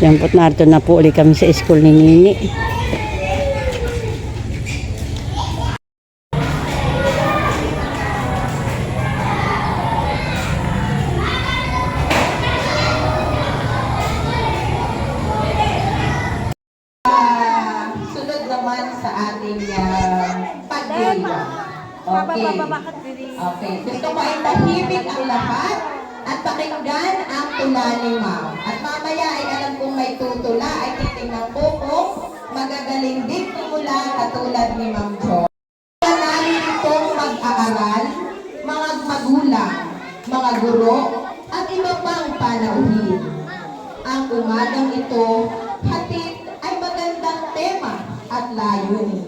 Yan po't narito na po ulit kami sa school ni Nini. Sunod naman sa ating pag-gaya. Okay. Okay. Gusto ko ay tahimik ang lahat at pakinggan ang tula ni Ma'am. At mamaya ay alam kong may tutula ay titingnan ko kung magagaling din tumula katulad ni Ma'am Jo. Namin itong mag-aaral, mga magulang, mga guro, at iba pang panauhin. Ang umagang ito, hatid ay magandang tema at layunin.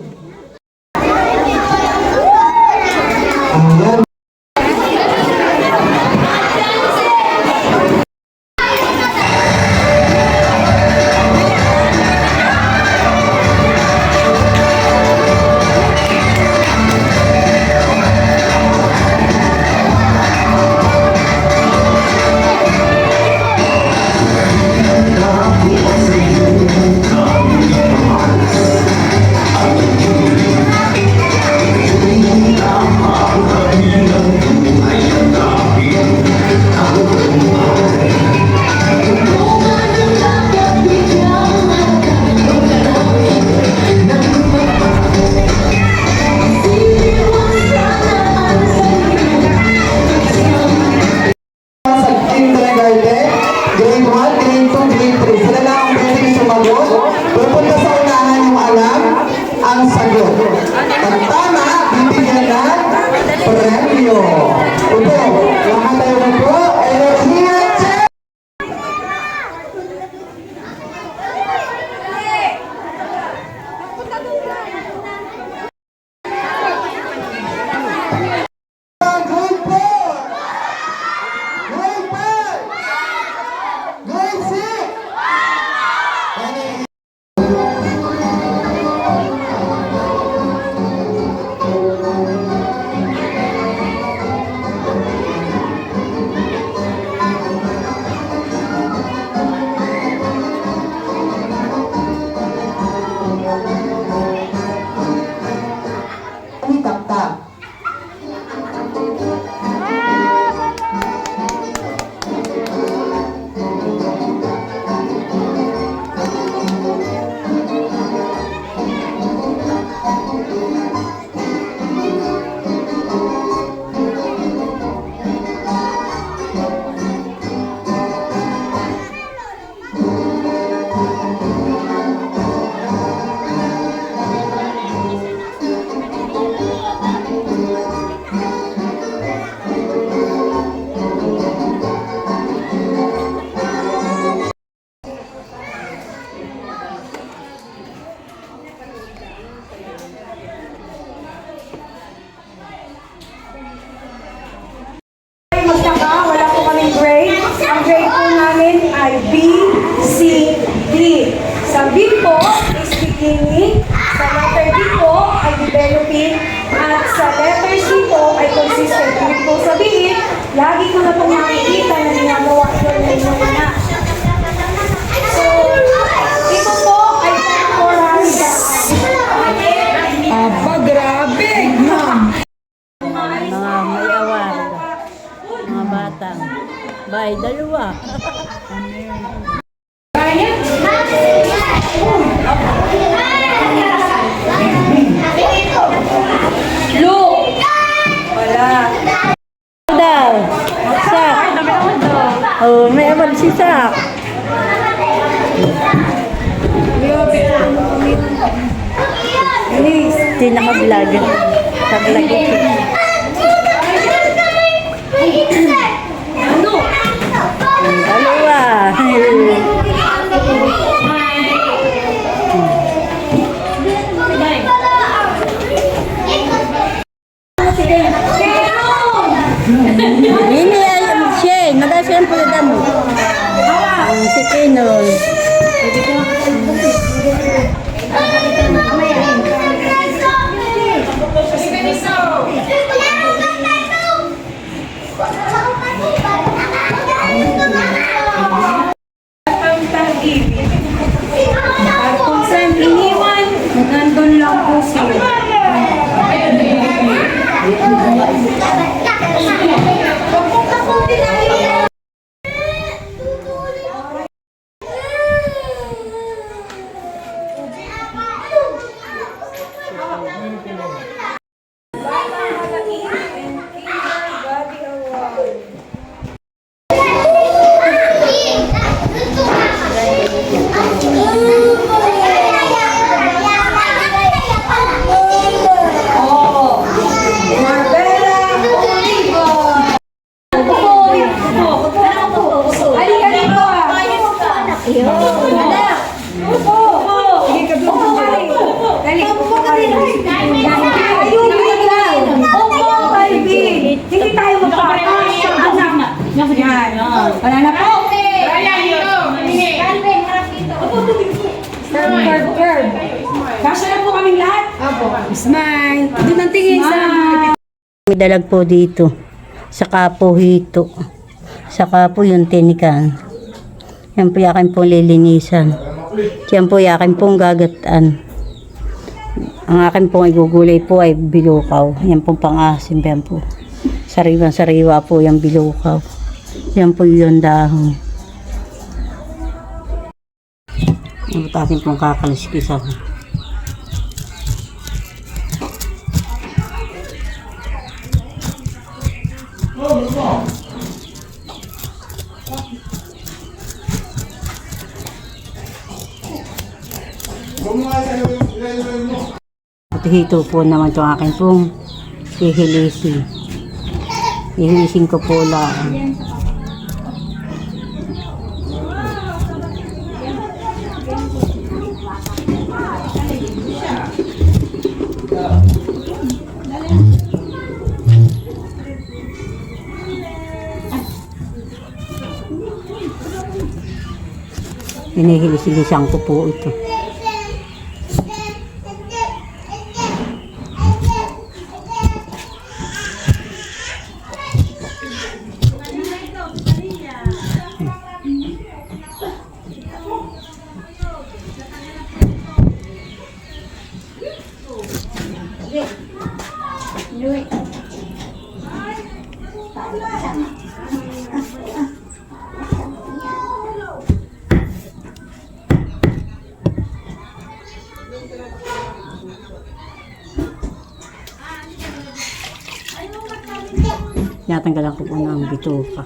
B, C, D. Sa B po is beginning, sa letter D po ay developing, at sa letter C po ay consistent. Ibig po sabihin, lagi ko na pong nakikita na ginagawa ko na inyong anak. So, ito po ay temporary gap. Aba, grabe, ma'am. Mga mayawan, mga batang. Bay, dalawa. Blue. Wala. Daw. Sak. Oh, may awan si Sak. Please, tinaka-vlog. Tag-vlog ito. Ano? Dalawa. Ini siya, nag-asyan po na damo. Si Kenon. ayusin. Marbella Olivo. Halika dito ah. Anak. Sige ka doon. Dali. Ayun, bigyan. Opo, Calvin. Hindi tayo magpapakasya. Anak. Yan. Wala na po. Curve. Kasya na po kaming lahat. Smile. Doon ang tingin sa... May dalag po dito. Saka po hito. Saka po yung tinikan. Yan po yakin pong lilinisan. Yan po yakin pong gagataan. Ang akin pong igugulay po ay bilukaw. Yan pong pang-asim. Yan po. Sariwa po yung bilukaw. Yan po yung dahon. Yan po akin pong kakaliskisan. Hito po naman itong akin pong hihilisin. Hihilisin ko po lang. Hinihilisan ko po ito. Natanggalan ko po ng bituka.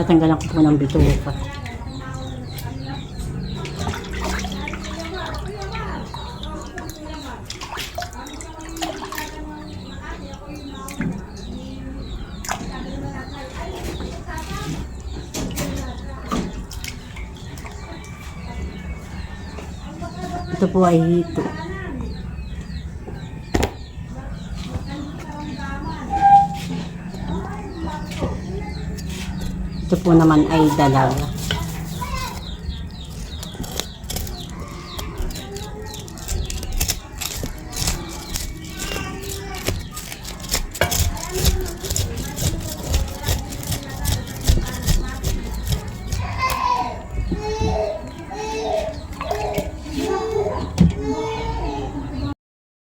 Tanggalan ko po ng bituka. Ito po ay hito. Ito po naman ay dalaga.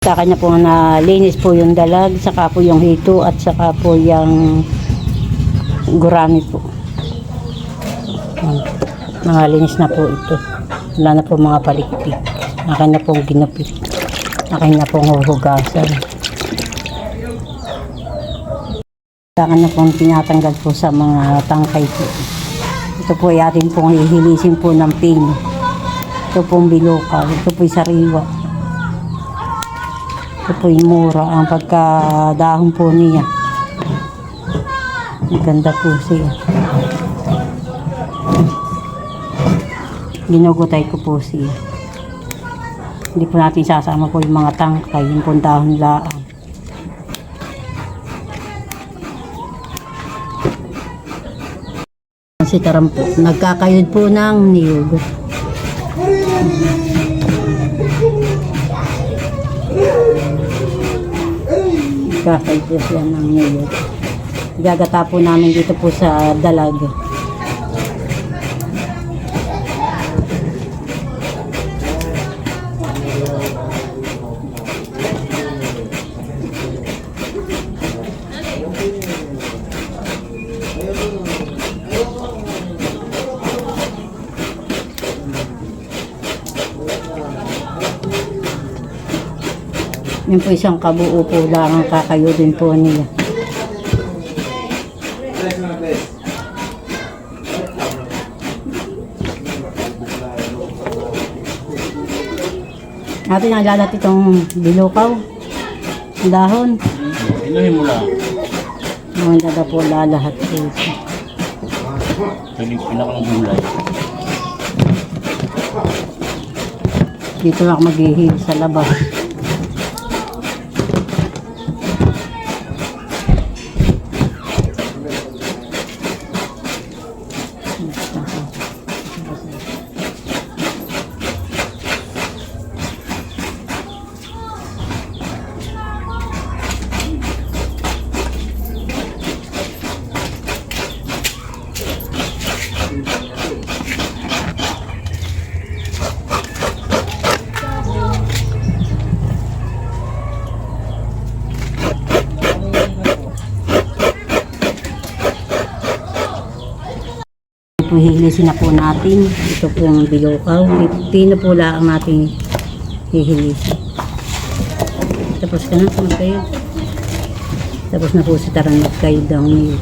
Sa kanya po na linis po yung dalag, saka po yung hito at saka po yung gurami po. Mga linis na po ito. Wala na po mga palikpik. Akin na pong ginupit. Akin na pong huhugasan. Akin na pong tinatanggal po sa mga tangkay po. Ito po ay atin pong hihilisin po ng pino. Ito pong bilukaw. Ito po ay sariwa. Ito po ay mura. Ang pagkadahon po niya Maganda po siya. Ginugutay ko po siya. Hindi po natin sasama po yung mga tangkay, yung pong dahon laang. Si Taram po, nagkakayod po ng niyog. Nagkakayod po siya ng niyog. Gagata po namin dito po sa dalag. Yun po isang kabuo po lang ang kakayodin po niya. Natin ang lalat itong bilukaw. Ang dahon. Inuhin mo lang. Maganda daw po lalahat po. Ito yung pinakang gulay. Dito lang ako maghihil sa labas. Po hihilisin na po natin. Ito po yung bilukaw. Pino po lang natin hihilisin. Tapos ka na magkayo. Tapos na po si Taran magkayo daw niyo.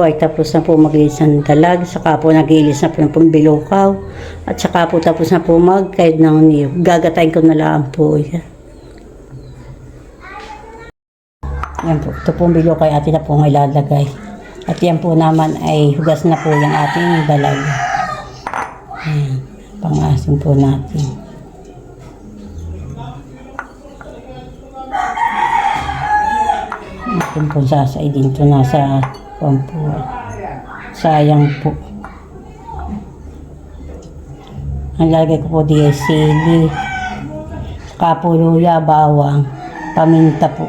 Ay tapos na po maglinis ng dalag, saka po nagilis na po ng pambilukaw, at saka po tapos na po magkayod ng niyog. Gagatayin ko na lang po yan. Yan po, ito pong bilukaw atin na po ang ilalagay. At yan po naman ay hugas na po yung ating dalag. Ayan, pang-asin po natin. Atin po sasaidin ito nasa po. Sayang po. Ang lagay ko po diyan sili, saka po luya, bawang, paminta po.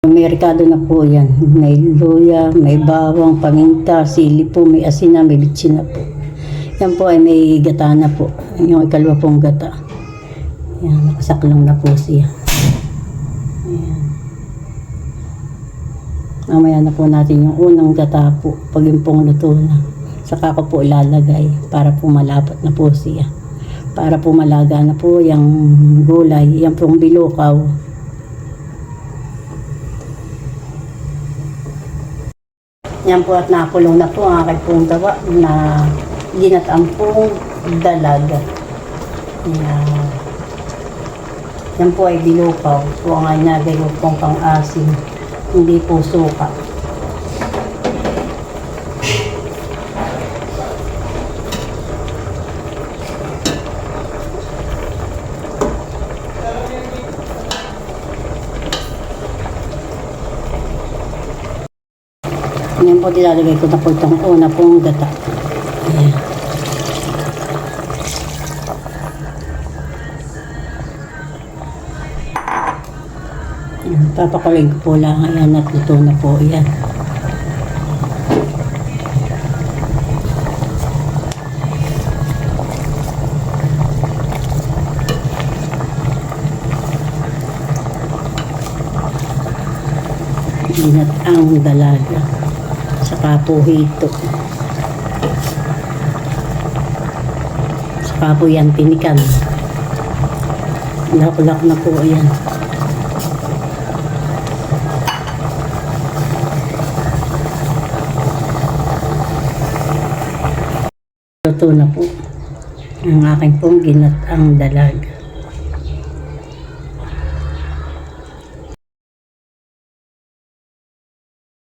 May ricado na po yan. May luya, may bawang, paminta, sili po, may asin na, may bitsin na po. Yan po ay may gata na po. Yung ikalwa pong gata. Yan, nakasaklong na po siya. Ayan. Mamaya na po natin yung unang gata po pag yung pong luto na. Saka ko po ilalagay para po malapot na po siya. Para po malaga na po yung gulay, yung pong bilukaw. Yan po at nakulong na po ang aking pong gawa na ginataang pong dalaga. Yan po ay bilukaw. Po ang inagay ko pong pang-asin. Hindi po suka. Ngayon po nilalagay ko na po itong una pong gata. Ayan. Ayan, papakuloyin ko po lang. Ayan, at luto na po. Ayan. Ginat ang dalaga. Saka po hito. Saka po yan tinikan. Lak-lak na po yan. Luto na po ang aking pong ginat ang dalaga.